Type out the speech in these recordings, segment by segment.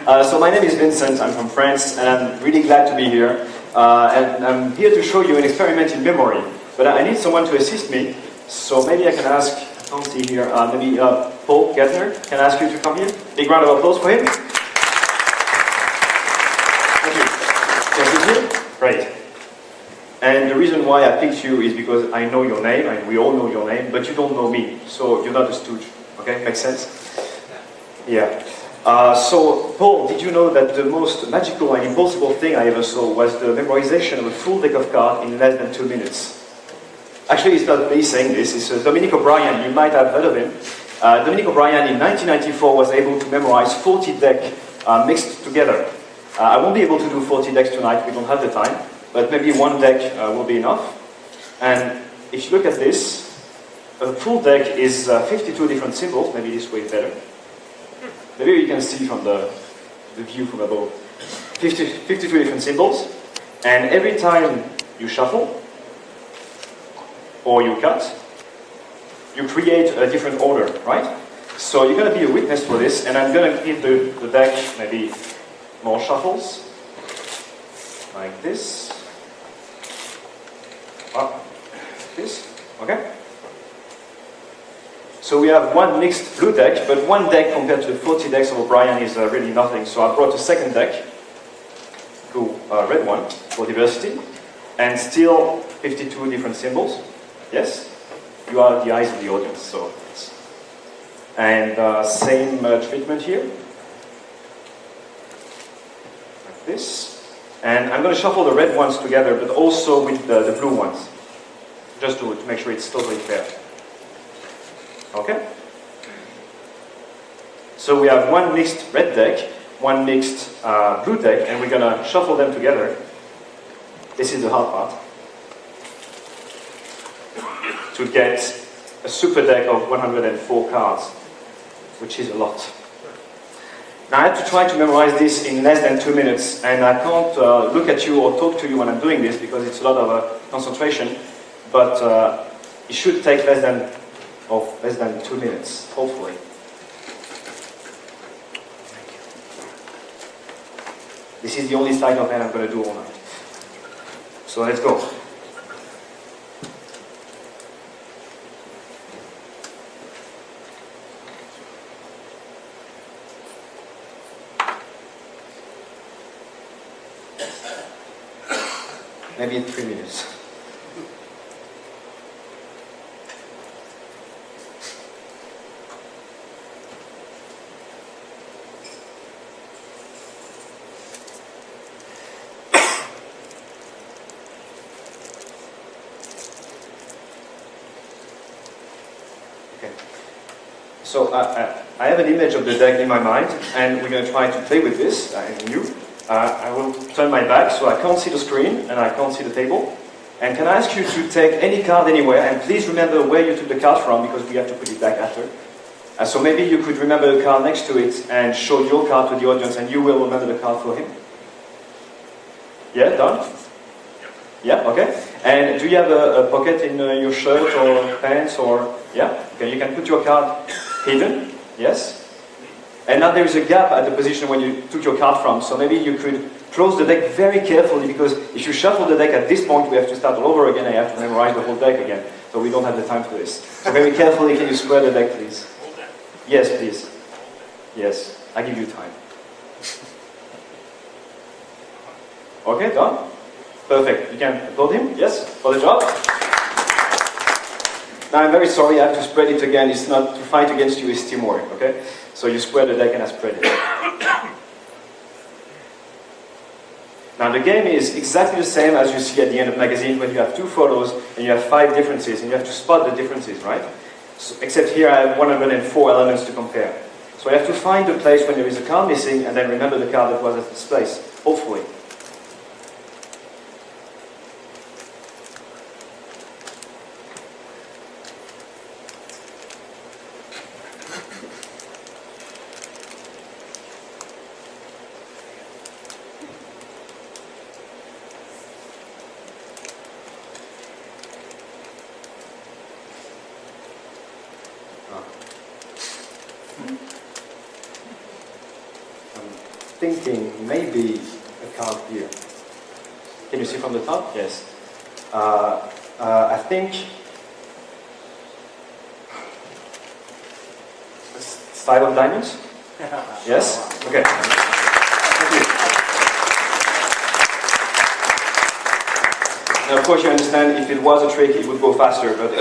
So my name is Vincent, I'm from France, and I'm really glad to be here. And I'm here to show you an experiment in memory. But I need someone to assist me, so maybe I can ask, I can't see here, maybe Paul Gettner, can I ask you to come here? Big round of applause for him. Thank you. Can you see? Great. And the reason why I picked you is because I know your name, and we all know your name, but you don't know me, so you're not a stooge. Okay, makes sense? Yeah. So, Paul, did you know that the most magical and impossible thing I ever saw was the memorization of a full deck of cards in less than 2 minutes? Actually, it's not me saying this, it's Dominic O'Brien, you might have heard of him. Dominic O'Brien in 1994 was able to memorize 40 decks mixed together. I won't be able to do 40 decks tonight, we don't have the time, but maybe one deck will be enough. And if you look at this, a full deck is 52 different symbols, maybe this way is better. Maybe you can see from the view from above. 52 different symbols, and every time you shuffle, or you cut, you create a different order, right? So you're going to be a witness for this, and I'm going to give the deck maybe more shuffles, like this. This, okay? So we have one mixed blue deck, but one deck compared to the 40 decks of O'Brien is really nothing. So I brought a second deck, red one, for diversity, and still 52 different symbols. Yes? You are the eyes of the audience, so yes. And same treatment here, like this. And I'm going to shuffle the red ones together, but also with the blue ones, just to make sure it's totally fair. Okay? So we have one mixed red deck, one mixed blue deck, and we're going to shuffle them together. This is the hard part. To get a super deck of 104 cards, which is a lot. Now I have to try to memorize this in less than 2 minutes, and I can't look at you or talk to you when I'm doing this because it's a lot of concentration, but it should take less than 2 minutes, hopefully. This is the only sleight of hand I'm going to do all night. So let's go. Maybe in 3 minutes. So I have an image of the deck in my mind, and we're going to try to play with this, and you. I will turn my back so I can't see the screen, and I can't see the table. And can I ask you to take any card anywhere, and please remember where you took the card from, because we have to put it back after. So maybe you could remember the card next to it, and show your card to the audience, and you will remember the card for him. Yeah, done? Yeah, okay. And do you have a pocket in your shirt or pants or... Yeah? Okay, you can put your card hidden. Yes? And now there is a gap at the position when you took your card from, so maybe you could close the deck very carefully, because if you shuffle the deck at this point, we have to start all over again, and you have to memorize the whole deck again. So we don't have the time for this. So very carefully, can you square the deck, please? Yes, please. Yes, I give you time. Okay, done? Perfect. You can applaud him, yes, for the job. Now I'm very sorry, I have to spread it again. It's not to fight against you, it's teamwork, okay? So you square the deck and I spread it. Now the game is exactly the same as you see at the end of magazines when you have 2 photos and you have 5 differences and you have to spot the differences, right? So, except here I have 104 elements to compare. So I have to find the place when there is a card missing and then remember the card that was at this place, hopefully. thinking maybe a card here. Can you see from the top? Yes. I think 5 of diamonds? Yes? Okay. Thank you. Now, of course, you understand if it was a trick, it would go faster, but,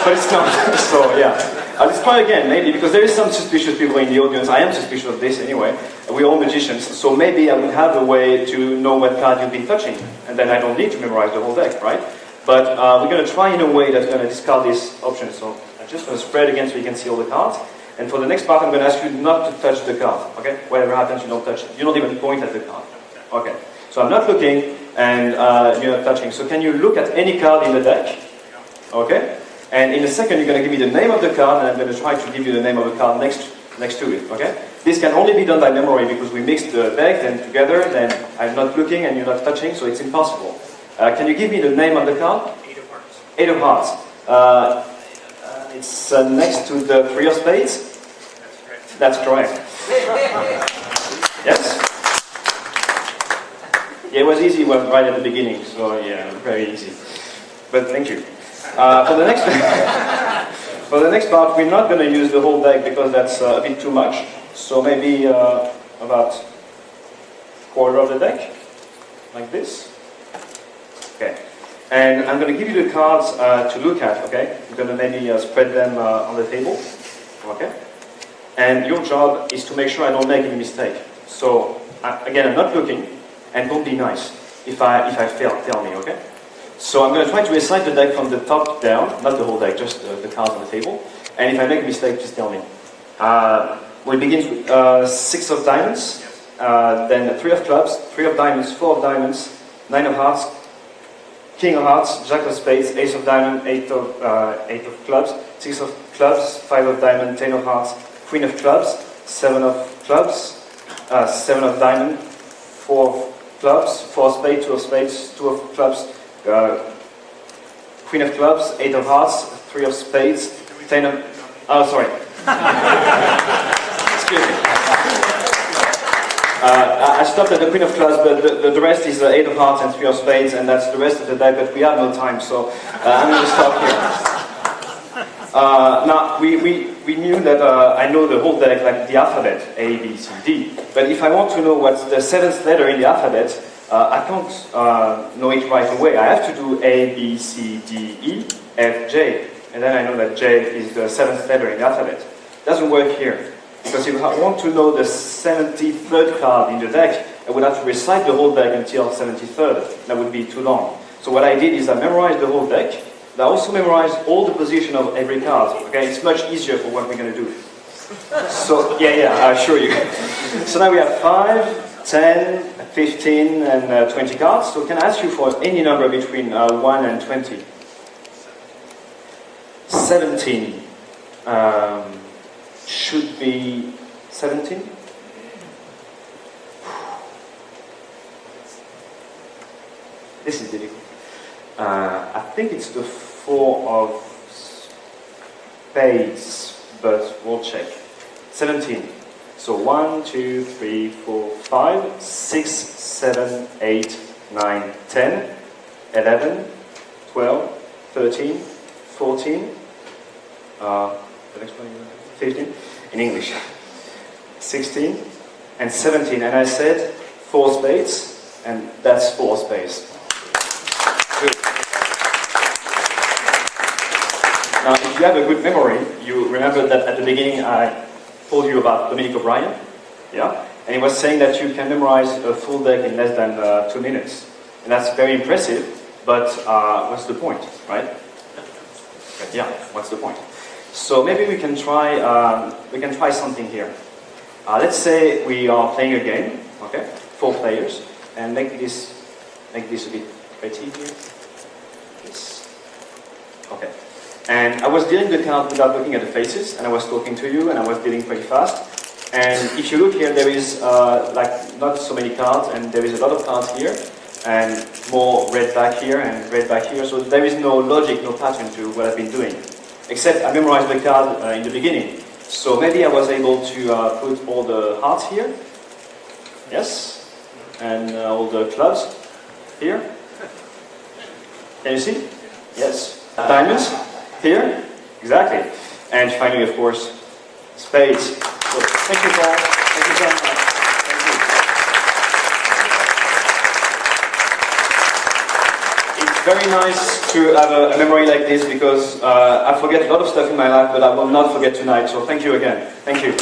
but it's not. So, yeah. Let's try again, maybe, because there is some suspicious people in the audience. I am suspicious of this anyway. We're all magicians, so maybe I would have a way to know what card you've been touching, and then I don't need to memorize the whole deck, right? But we're going to try in a way that's going to discard this option. So I'm just going to spread again so you can see all the cards. And for the next part, I'm going to ask you not to touch the card, okay? Whatever happens, you don't touch it. You don't even point at the card. Okay. So I'm not looking, and you're not touching. So can you look at any card in the deck? Okay? And in a second, you're going to give me the name of the card, and I'm going to try to give you the name of the card next to it, okay? This can only be done by memory because we mixed the deck, then together, then I'm not looking and you're not touching, so it's impossible. Can you give me the name of the card? 8 of Hearts. 8 of Hearts. It's next to the 3 of Spades? That's correct. That's correct. Yes? Yeah, it was easy right at the beginning, so yeah, very easy. But thank you. For the next for the next part, we're not going to use the whole deck because that's a bit too much. So maybe about quarter of the deck, like this. Okay. And I'm going to give you the cards to look at. Okay. I'm going to maybe spread them on the table. Okay. And your job is to make sure I don't make any mistake. So again, I'm not looking, and don't be nice. If I fail, tell me. Okay. So I'm going to try to recite the deck from the top down, not the whole deck, just the cards on the table. And if I make a mistake, just tell me. We'll begin with 6 of diamonds, then 3 of clubs, 3 of diamonds, 4 of diamonds, 9 of hearts, King of hearts, Jack of spades, Ace of diamond, 8 of clubs, 6 of clubs, 5 of diamond, 10 of hearts, Queen of clubs, 7 of clubs, 7 of diamond, 4 of clubs, 4 of spades, 2 of spades, 2 of clubs, Queen of clubs, 8 of hearts, 3 of spades, 10 of... Oh, sorry. Excuse me. I stopped at the Queen of clubs, but the rest is 8 of hearts and 3 of spades, and that's the rest of the deck, but we have no time, so I'm going to stop here. Now, we knew that I know the whole deck, like the alphabet, A, B, C, D, but if I want to know what's the 7th letter in the alphabet, I can't know it right away. I have to do A, B, C, D, E, F, J. And then I know that J is the 7th letter in the alphabet. It doesn't work here. Because if I want to know the 73rd card in the deck, I would have to recite the whole deck until 73rd. That would be too long. So what I did is I memorized the whole deck. I also memorized all the position of every card. Okay, it's much easier for what we're going to do. So, yeah, I assure you. So now we have 5, 10, 15 and 20 cards. So can I ask you for any number between 1 and 20? 17. Should be 17? This is difficult. I think it's the 4 of spades, but we'll check. 17. So 1, 2, 3, 4, 5, 6, 7, 8, 9, 10, 11, 12, 13, 14, the next one, 15, in English, 16, and 17. And I said 4 spades, and that's 4 spades. Good. Now, if you have a good memory, you remember that at the beginning I told you about Dominic O'Brien, yeah? And he was saying that you can memorize a full deck in less than 2 minutes. And that's very impressive, but what's the point, right? Yeah, what's the point? So maybe we can try something here. Let's say we are playing a game, okay? 4 players, and make this a bit pretty here. This. Okay. And I was dealing the card without looking at the faces, and I was talking to you, and I was dealing pretty fast. And if you look here, there is like not so many cards, and there is a lot of cards here, and more red back here and red back here. So there is no logic, no pattern to what I've been doing. Except I memorized the card in the beginning. So maybe I was able to put all the hearts here. Yes. And all the clubs here. Can you see? Yes. Diamonds here. Exactly. And finally, of course, spades. So, thank you, Paul. Thank you very much. Thank you. It's very nice to have a memory like this because I forget a lot of stuff in my life, but I will not forget tonight. So thank you again. Thank you.